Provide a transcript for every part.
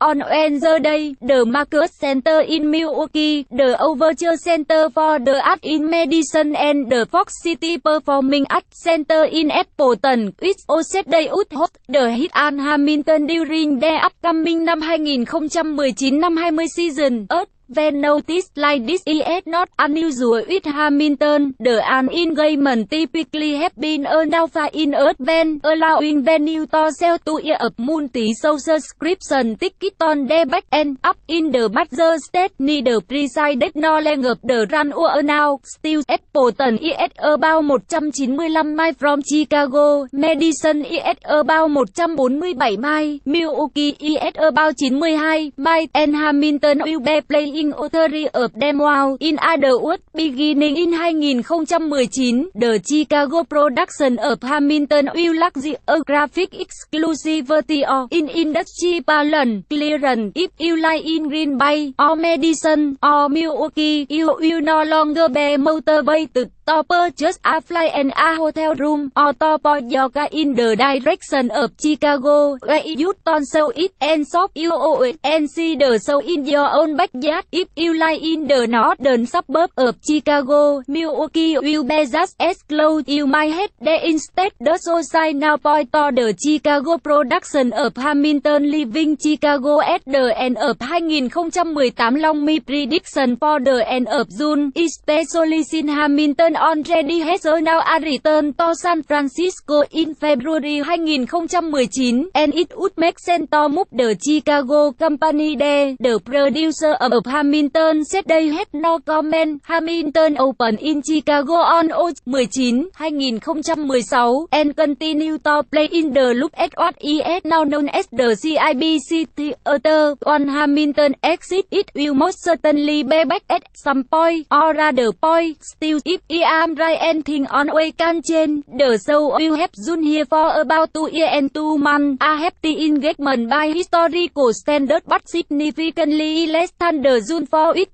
on Wednesday, the Marcus Center in Milwaukee, the Overture Center for the Arts in Madison and the Fox City Performing Arts Center in Appleton, Wisconsin would host the hit and Hamilton during their upcoming năm 2019-20 season. When noticed like this is not unusual with Hamilton, the an engagement typically have been announced in advance, allowing venue to sell to a multi-subscription ticket on their back end. Up in the major state, neither presided nor length of the run or now. Still, Appleton is about 195 miles from Chicago, Madison is about 147 miles, Milwaukee is about 92 miles, and Hamilton will be playing a series of them wow. In other words, beginning in 2019, the Chicago production of Hamilton will lack the graphic exclusivity of in industry balance clearance. If you lie in Green Bay, or Madison, or Milwaukee, you will no longer be motivated to purchase a flight and a hotel room, or to put your car in the direction of Chicago, where you can show it and shop it and see the show in your own backyard. If you lie in the northern suburb of Chicago, Milwaukee will be just as close you might have there. Instead, the society now point to the Chicago production of Hamilton leaving Chicago at the end of 2018. Long my prediction for the end of June, especially since Hamilton already has now a return to San Francisco in February 2019, and it would make sense to move the Chicago company there. The producer of Hamilton said they had no comment. Hamilton opened in Chicago on August 19, 2016, and continued to play in the loop at what is now known as the CIBC Theater. On Hamilton exit, it will most certainly be back at some point, or rather point. Still, if I am right and things on way can change, the show will have June here for about 2 years and 2 months. A hefty engagement by historical standards, but significantly less than the June for it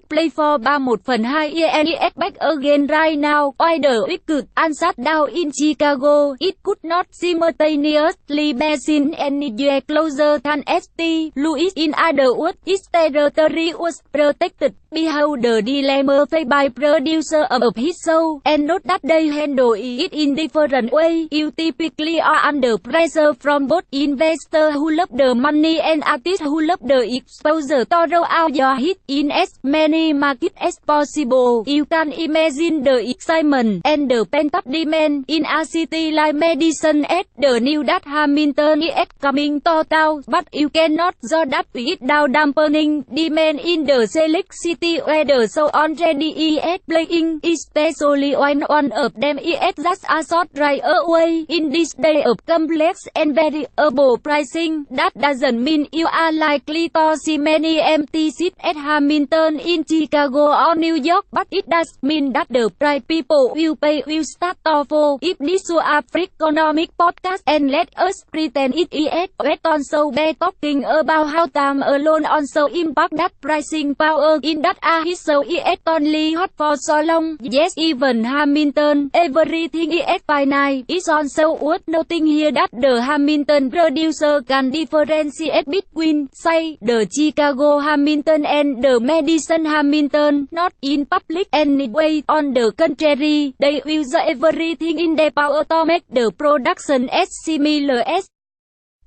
play for about 1/2 year and it's back again right now. While the wicked and shut down in Chicago, it could not simultaneously be seen anywhere closer than St. Louis. In other words, its territory was protected. Behold the dilemma faced by producer of his show, and note that they handle it in different way. You typically are under pressure from both investors who love the money and artists who love the exposure to roll out your hit in as many markets as possible. You can imagine the excitement and the pent-up demand in a city like Madison at the news that Hamilton is coming to town, but you cannot do that without dampening demand in the select city where the show already is playing, especially when one of them is just a short ride away. In this day of complex and variable pricing, that doesn't mean you are likely to see many empty seats at Hamilton in Chicago or New York, but it does mean that the price people will pay will start to fall. If this were a free economic podcast, and let us pretend it is, we can so be talking about how time alone also impact that pricing power in that a hit show is only hot for so long. Yes, even Hamilton, everything is finite. It's also worth noting here that the Hamilton producer can differentiate between, say, the Chicago Hamilton and the Madison Hamilton, not in public anyway. On the contrary, they will do everything in their power to make the production as similar as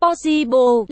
possible.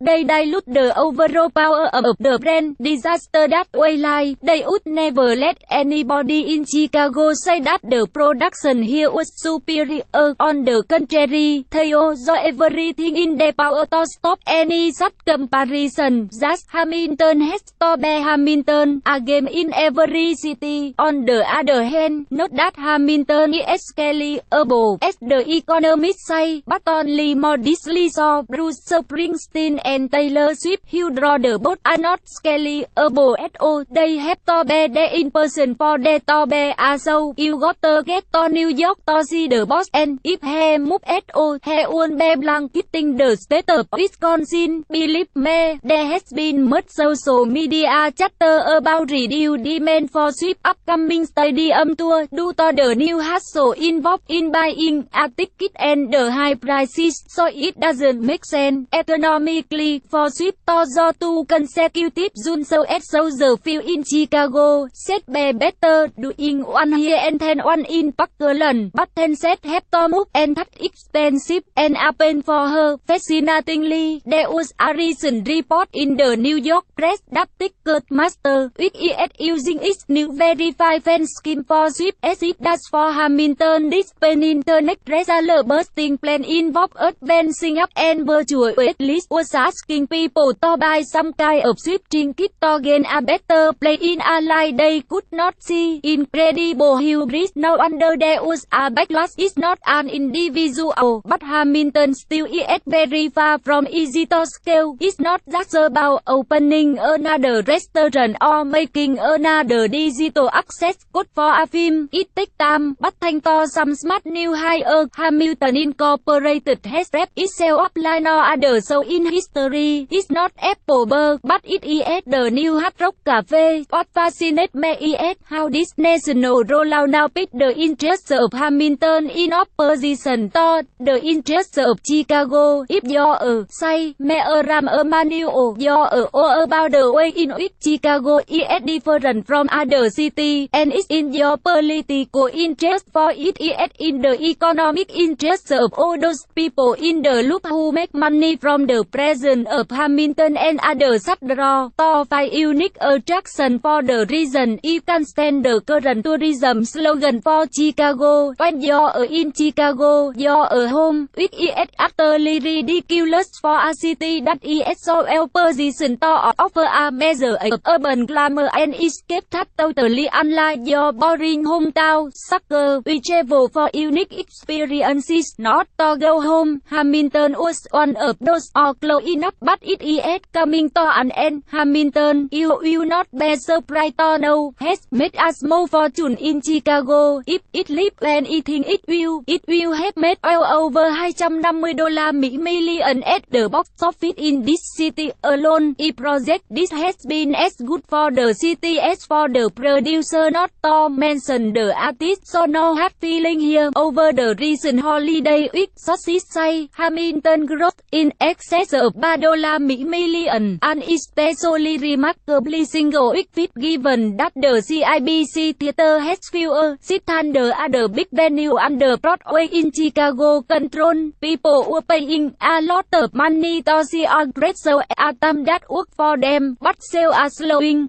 They dilute the overall power of the brand. Disaster that way like, they would never let anybody in Chicago say that the production here was superior. On the contrary, they all do everything in their power to stop any such comparison. Just Hamilton has to be Hamilton, a game in every city. On the other hand, note that Hamilton is scalable, as the economists say, but only modestly so. Bruce Springsteen and Taylor Swift, who draw the boat, are not scalable at all. They have to be there in person for there to be a show. You got to get to New York to see the boss, and if he move at all, he won't be blanketing the state of Wisconsin. Believe me, there has been much social media chatter about reduced demand for Swift's upcoming stadium tour due to the new hassle involved in buying a ticket and the high prices, so it doesn't make sense economically Italy, for sweep to the two consecutive June so at so the field in Chicago, set be better, doing one here and then one in Parkland, but then set have to move and that expensive and open for her. Fascinatingly, there was a recent report in the New York press that Ticketmaster, with ES using its new verified fan scheme for sweep as it does for Hamilton. This pen internet reseller bursting plan involved advancing up and virtual at least was asking people to buy some kind of sweeping kit to gain a better play in a line they could not see. Incredible hubris. No wonder there was a backlash. It's not an individual, but Hamilton still is very far from easy to scale. It's not just about opening another restaurant or making another digital access code for a film. It takes time, but thanks to some smart new hire, Hamilton Incorporated has wrapped itself up like no other show in history. It's not Appleberg, but it is the new Hard Rock Cafe. What fascinates me is how this national rollout now picked the interests of Hamilton in opposition to the interests of Chicago. If you're say, Mayor Ram Emanuel, you're all about the way in which Chicago is different from other cities, and it's in your political interest, for it is in the economic interests of all those people in the loop who make money from the presence of Hamilton and other such draw to find unique attraction for the reason you can stand the current tourism slogan for Chicago. When you're in Chicago, you're home, which is utterly ridiculous for a city that is so well positioned to offer a measure of urban glamour and escape that totally unlike your boring hometown. Sucker, we travel for unique experiences, not to go home. Hamilton was one of those, or close enough, but it is coming to an end. Hamilton, you will not be surprised to know, has made a small fortune in Chicago. If it lives anything, it will have made well over $250 million at the box office in this city alone. A project this has been as good for the city as for the producer, not to mention the artist. So no hard feeling here over the recent holiday week. Sources say Hamilton grossed in excess of $3 million, and especially remarkably single week fit given that the CIBC Theater has fewer seats than the other big venue under Broadway in Chicago. Control people were paying a lot of money to see a great show at time that work for them, but sales are slowing.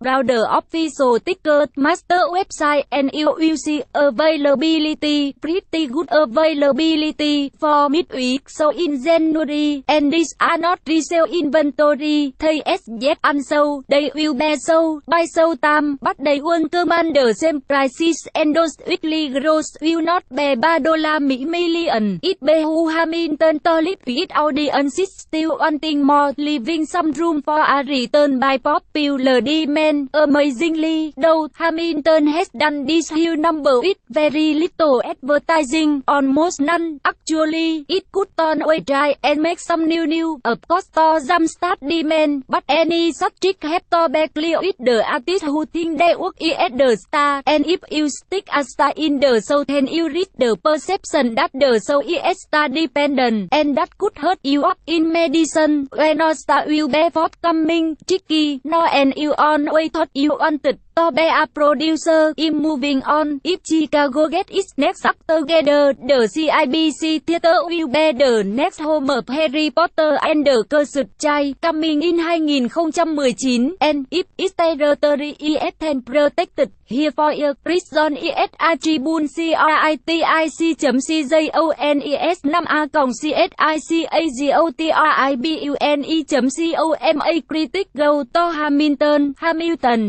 Browse the official Ticketmaster website and you will see availability, pretty good availability for midweek so in January, and these are not resale inventory. They as yet unsold, they will be sold by show time, but they won't command the same prices, and those weekly gross will not be $3 million. It behooves Hamilton to live with audiences still wanting more, leaving some room for a return by popular demand. Amazingly, though, Hamilton has done this huge number with very little advertising, almost none. Actually, it could turn away dry and make some new of course to jumpstart demand, but any such trick have to be clear with the artists who think they work as the star, and if you stick a star in the show then you reach the perception that the show is star dependent, and that could hurt you up in Madison, where no star will be forthcoming. Tricky, no, and you always thought you wanted to be a producer. In moving on, if Chicago gets its next act together, the CIBC Theater will be the next home of Harry Potter and the Cursed Child, coming in 2019, and if its territory is then protected. Here for your Chris John is a tribune CRITIC.CJONES 5a.CACAGOTRIBUNE.COMA critic go to Hamilton,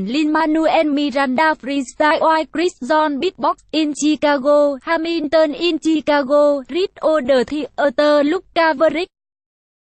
Lin-Manuel Miranda freestyle while Chris John beatbox in Chicago, Hamilton in Chicago, read order theater look coverage.